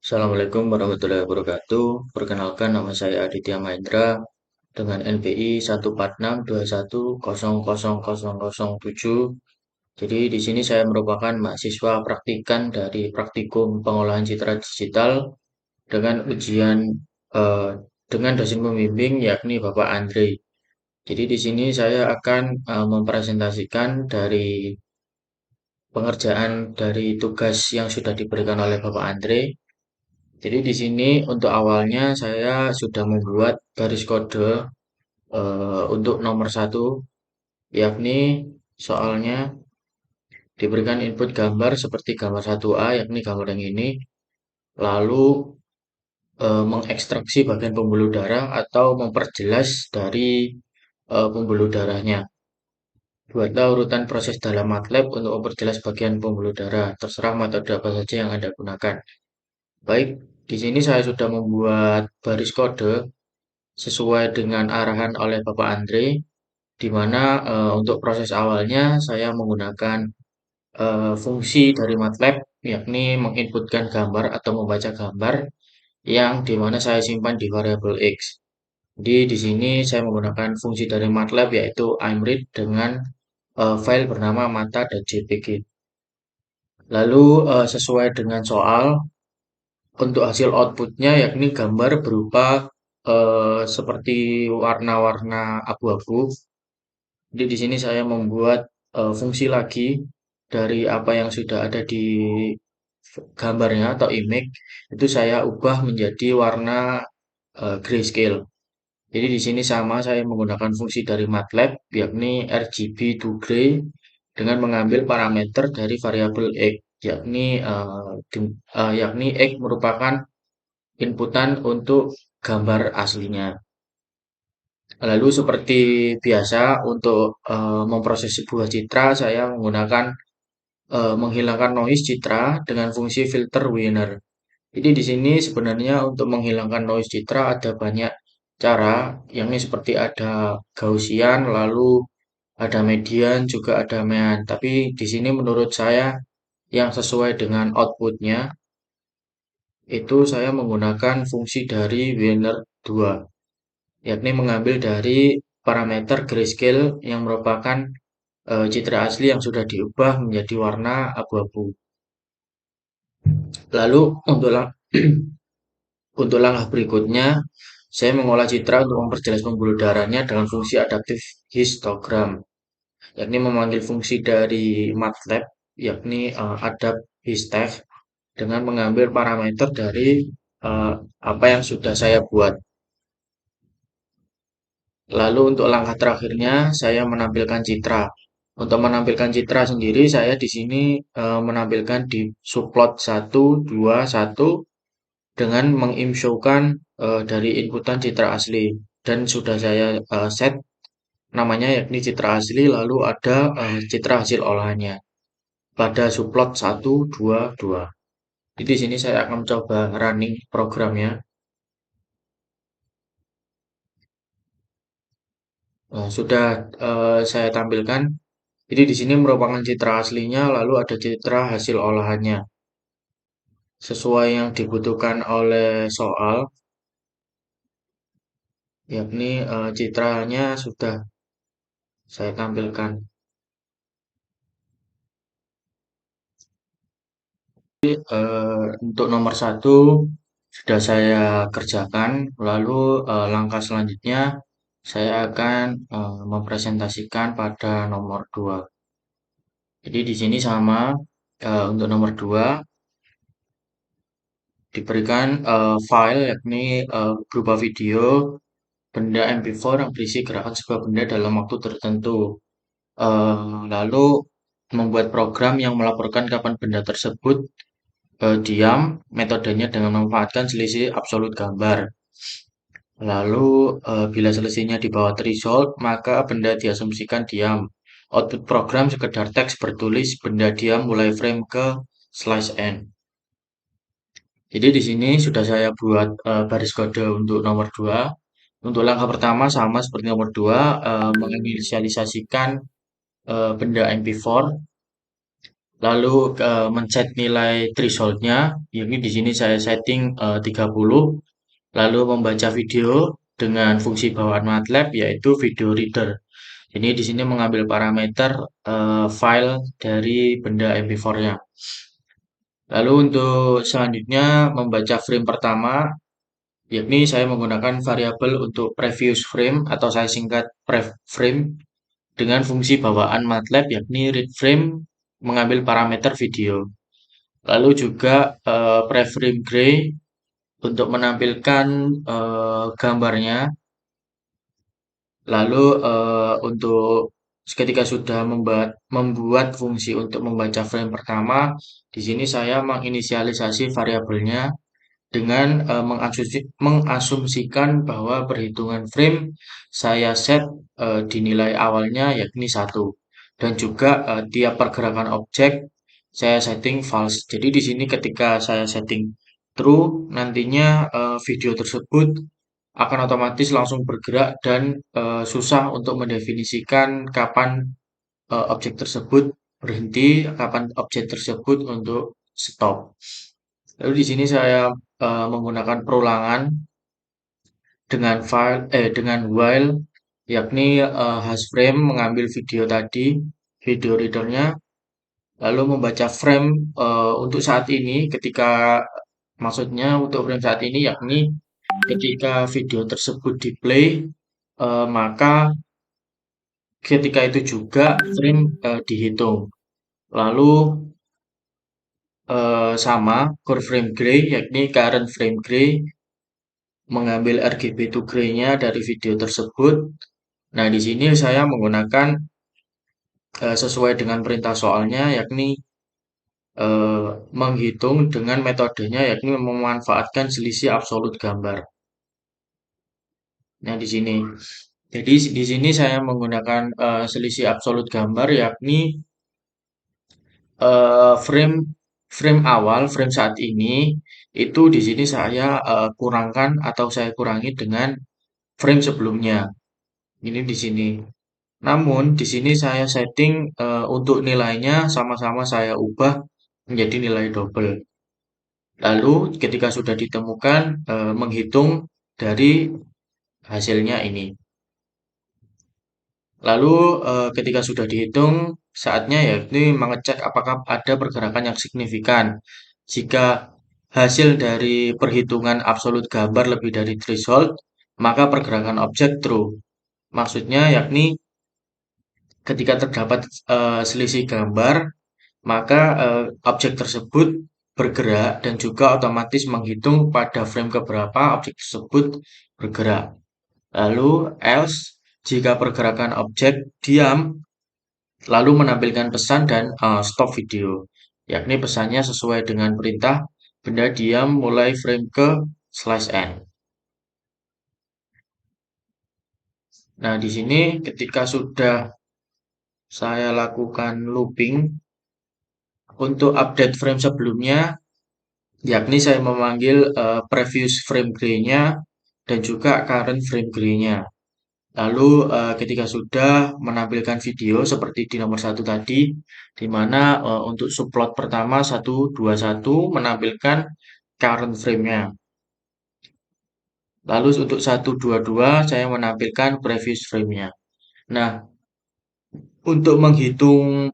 Assalamualaikum warahmatullahi wabarakatuh. Perkenalkan nama saya Aditya Mahendra dengan NPI 14621000007. Jadi di sini saya merupakan mahasiswa praktikan dari Praktikum Pengolahan Citra Digital dengan ujian eh, dengan dosen pembimbing yakni Bapak Andre. Jadi di sini saya akan mempresentasikan dari pengerjaan dari tugas yang sudah diberikan oleh Bapak Andre. Jadi di sini untuk awalnya saya sudah membuat garis kode untuk nomor satu, yakni soalnya diberikan input gambar seperti gambar 1A, yakni gambar yang ini, lalu mengekstraksi bagian pembuluh darah atau memperjelas dari pembuluh darahnya. Buatlah urutan proses dalam MATLAB untuk memperjelas bagian pembuluh darah. Terserah metode apa saja yang Anda gunakan. Baik, di sini saya sudah membuat baris kode sesuai dengan arahan oleh Bapak Andre, di mana untuk proses awalnya saya menggunakan fungsi dari MATLAB, yakni menginputkan gambar atau membaca gambar yang di mana saya simpan di variabel X. Jadi di sini saya menggunakan fungsi dari MATLAB yaitu imread dengan file bernama mata.jpg. Lalu sesuai dengan soal, untuk hasil outputnya yakni gambar berupa seperti warna-warna abu-abu. Jadi di sini saya membuat fungsi lagi dari apa yang sudah ada di gambarnya atau image itu saya ubah menjadi warna grayscale. Jadi di sini sama saya menggunakan fungsi dari MATLAB yakni RGB to gray dengan mengambil parameter dari variabel X yakni yakni X merupakan inputan untuk gambar aslinya. Lalu seperti biasa untuk memproses sebuah citra saya menggunakan menghilangkan noise citra dengan fungsi filter Wiener. Jadi di sini sebenarnya untuk menghilangkan noise citra ada banyak cara, yakni seperti ada Gaussian, lalu ada median, juga ada mean. Tapi di sini menurut saya yang sesuai dengan outputnya itu saya menggunakan fungsi dari Wiener 2, yakni mengambil dari parameter grayscale yang merupakan citra asli yang sudah diubah menjadi warna abu-abu. Lalu untuk untuk langkah berikutnya, saya mengolah citra untuk memperjelas pembuluh darahnya dengan fungsi adaptive histogram, yakni memanggil fungsi dari MATLAB, yakni adapt histech, dengan mengambil parameter dari apa yang sudah saya buat. Lalu untuk langkah terakhirnya, saya menampilkan citra. Untuk menampilkan citra sendiri, saya di sini menampilkan di subplot 1, 2, 1 dengan menginfokan dari inputan citra asli dan sudah saya set namanya yakni citra asli lalu ada citra hasil olahannya pada subplot 1, 2, 2. Jadi di sini saya akan mencoba running programnya. Sudah saya tampilkan. Jadi di sini merupakan citra aslinya lalu ada citra hasil olahannya. Sesuai yang dibutuhkan oleh soal, yakni citranya sudah saya tampilkan. Untuk nomor satu sudah saya kerjakan, lalu langkah selanjutnya saya akan mempresentasikan pada nomor 2. Jadi di sini sama untuk nomor 2 diberikan file yakni berupa video benda MP4 yang berisi gerakan sebuah benda dalam waktu tertentu. Lalu membuat program yang melaporkan kapan benda tersebut diam, metodenya dengan memanfaatkan selisih absolut gambar. Lalu bila selisihnya di bawah threshold, maka benda diasumsikan diam. Output program sekedar teks bertulis benda diam mulai frame ke slash n. Jadi di sini sudah saya buat baris kode untuk nomor 2. Untuk langkah pertama sama seperti nomor 2, menginisialisasikan benda MP4 lalu men-set nilai thresholdnya, yakni di sini saya setting 30, lalu membaca video dengan fungsi bawaan MATLAB yaitu video reader. Jadi di sini mengambil parameter file dari benda MP4-nya. Lalu untuk selanjutnya membaca frame pertama, yakni saya menggunakan variabel untuk previous frame atau saya singkat prev frame dengan fungsi bawaan MATLAB yakni read frame mengambil parameter video. Lalu juga preframe gray untuk menampilkan gambarnya. Lalu untuk ketika sudah membuat fungsi untuk membaca frame pertama, di sini saya menginisialisasi variabelnya dengan mengasumsikan bahwa perhitungan frame saya set di nilai awalnya yakni 1 dan juga tiap pergerakan objek saya setting false. Jadi di sini ketika saya setting true nantinya video tersebut akan otomatis langsung bergerak dan susah untuk mendefinisikan kapan objek tersebut berhenti, kapan objek tersebut untuk stop. Lalu di sini saya menggunakan perulangan dengan while yakni hasFrame mengambil video tadi, video readernya, lalu membaca frame untuk saat ini ketika maksudnya untuk frame saat ini yakni ketika video tersebut di play maka ketika itu juga frame dihitung. Lalu sama core frame gray yakni current frame gray mengambil RGB to gray-nya dari video tersebut. Nah, di sini saya menggunakan sesuai dengan perintah soalnya, yakni menghitung dengan metodenya, yakni memanfaatkan selisih absolut gambar. Nah, di sini. Jadi di sini saya menggunakan selisih absolut gambar, yakni frame frame awal, frame saat ini itu di sini saya kurangkan atau saya kurangi dengan frame sebelumnya. Ini di sini. Namun di sini saya setting untuk nilainya sama-sama saya ubah menjadi nilai double. Lalu ketika sudah ditemukan menghitung dari hasilnya ini. Lalu ketika sudah dihitung saatnya yakni mengecek apakah ada pergerakan yang signifikan. Jika hasil dari perhitungan absolut gambar lebih dari threshold, maka pergerakan objek true. Maksudnya yakni ketika terdapat selisih gambar, maka objek tersebut bergerak dan juga otomatis menghitung pada frame keberapa objek tersebut bergerak. Lalu else jika pergerakan objek diam, lalu menampilkan pesan dan stop video, yakni pesannya sesuai dengan perintah benda diam mulai frame ke slash n. Nah, di sini ketika sudah saya lakukan looping untuk update frame sebelumnya, yakni saya memanggil previous frame gray-nya dan juga current frame gray-nya. Lalu ketika sudah menampilkan video seperti di nomor 1 tadi, di mana untuk subplot pertama 121 menampilkan current frame-nya. Lalu untuk 122 saya menampilkan previous frame-nya. Nah, untuk menghitung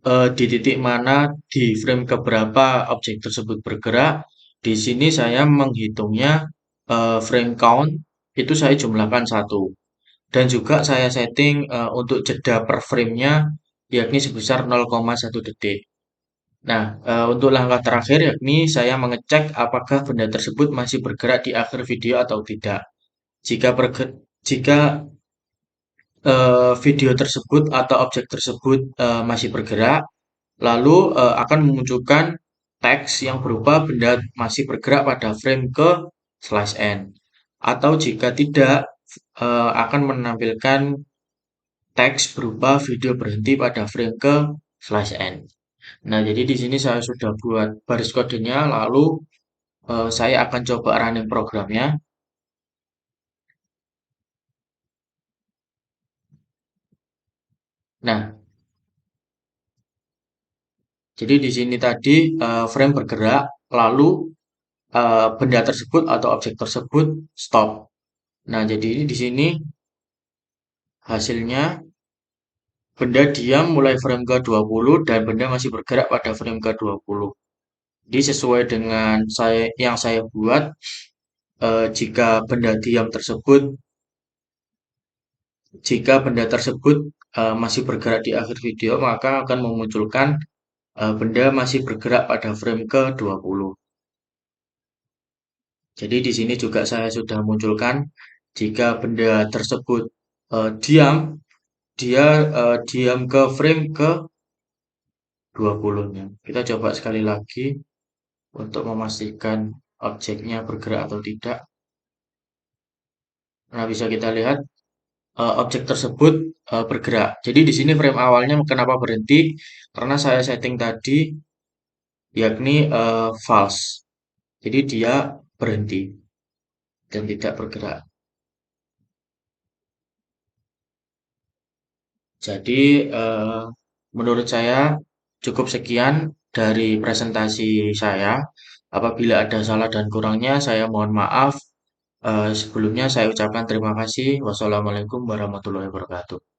di titik mana di frame keberapa objek tersebut bergerak. Di sini saya menghitungnya frame count itu saya jumlahkan 1 dan juga saya setting untuk jeda per frame-nya yakni sebesar 0,1 detik. Nah, untuk langkah terakhir yakni saya mengecek apakah benda tersebut masih bergerak di akhir video atau tidak. Jika video tersebut atau objek tersebut masih bergerak, lalu akan memunculkan teks yang berupa benda masih bergerak pada frame ke slash n. Atau jika tidak, akan menampilkan teks berupa video berhenti pada frame ke slash n. Nah, jadi di sini saya sudah buat baris kodenya, lalu saya akan coba running programnya. Nah, Jadi di sini tadi frame bergerak, lalu benda tersebut atau objek tersebut stop. Nah, jadi ini di sini hasilnya benda diam mulai frame ke-20 dan benda masih bergerak pada frame ke-20. Jadi sesuai dengan yang saya buat, jika benda diam tersebut, jika benda tersebut masih bergerak di akhir video, maka akan memunculkan benda masih bergerak pada frame ke-20. Jadi di sini juga saya sudah munculkan jika benda tersebut diam, dia diam ke frame ke-20-nya. Kita coba sekali lagi untuk memastikan objeknya bergerak atau tidak. Nah, bisa kita lihat objek tersebut bergerak. Jadi di sini frame awalnya kenapa berhenti? Karena saya setting tadi yakni false. Jadi dia berhenti dan tidak bergerak. Jadi menurut saya cukup sekian dari presentasi saya. Apabila ada salah dan kurangnya, saya mohon maaf. Sebelumnya saya ucapkan terima kasih. Wassalamualaikum warahmatullahi wabarakatuh.